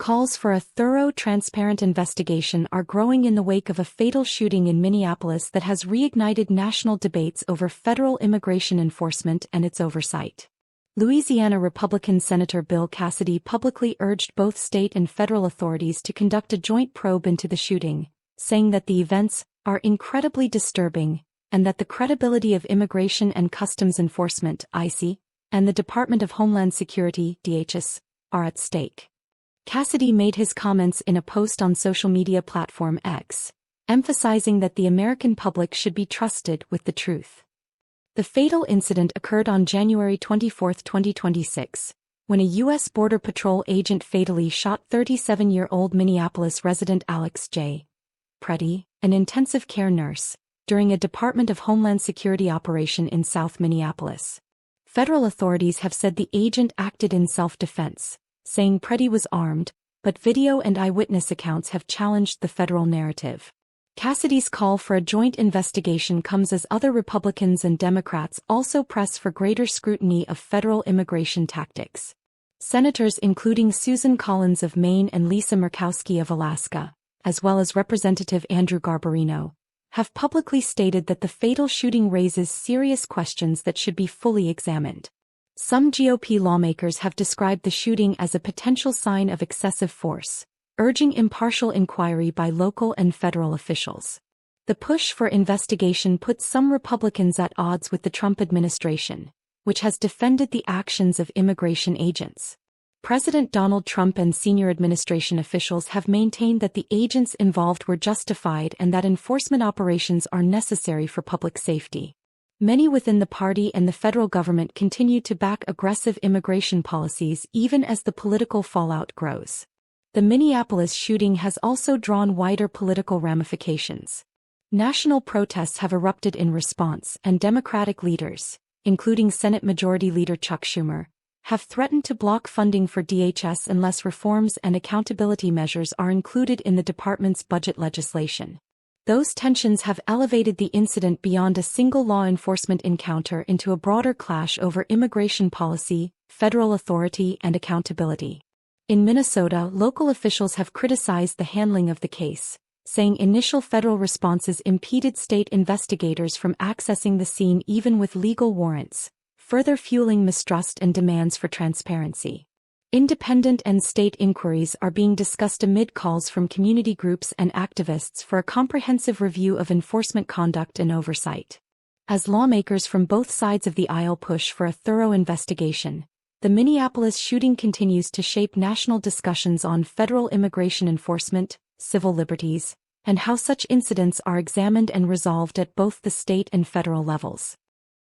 Calls for a thorough, transparent investigation are growing in the wake of a fatal shooting in Minneapolis that has reignited national debates over federal immigration enforcement and its oversight. Louisiana Republican Senator Bill Cassidy publicly urged both state and federal authorities to conduct a joint probe into the shooting, saying that the events are incredibly disturbing and that the credibility of Immigration and Customs Enforcement (ICE) and the Department of Homeland Security (DHS) are at stake. Cassidy made his comments in a post on social media platform X, emphasizing that the American public should be trusted with the truth. The fatal incident occurred on January 24, 2026, when a U.S. Border Patrol agent fatally shot 37-year-old Minneapolis resident Alex J. Preddy, an intensive care nurse, during a Department of Homeland Security operation in South Minneapolis. Federal authorities have said the agent acted in self-defense, saying Preddy was armed, but video and eyewitness accounts have challenged the federal narrative. Cassidy's call for a joint investigation comes as other Republicans and Democrats also press for greater scrutiny of federal immigration tactics. Senators including Susan Collins of Maine and Lisa Murkowski of Alaska, as well as Representative Andrew Garbarino, have publicly stated that the fatal shooting raises serious questions that should be fully examined. Some GOP lawmakers have described the shooting as a potential sign of excessive force, urging impartial inquiry by local and federal officials. The push for investigation puts some Republicans at odds with the Trump administration, which has defended the actions of immigration agents. President Donald Trump and senior administration officials have maintained that the agents involved were justified and that enforcement operations are necessary for public safety. Many within the party and the federal government continue to back aggressive immigration policies even as the political fallout grows. The Minneapolis shooting has also drawn wider political ramifications. National protests have erupted in response, and Democratic leaders, including Senate Majority Leader Chuck Schumer, have threatened to block funding for DHS unless reforms and accountability measures are included in the department's budget legislation. Those tensions have elevated the incident beyond a single law enforcement encounter into a broader clash over immigration policy, federal authority, and accountability. In Minnesota, local officials have criticized the handling of the case, saying initial federal responses impeded state investigators from accessing the scene even with legal warrants, further fueling mistrust and demands for transparency. Independent and state inquiries are being discussed amid calls from community groups and activists for a comprehensive review of enforcement conduct and oversight. As lawmakers from both sides of the aisle push for a thorough investigation, the Minneapolis shooting continues to shape national discussions on federal immigration enforcement, civil liberties, and how such incidents are examined and resolved at both the state and federal levels.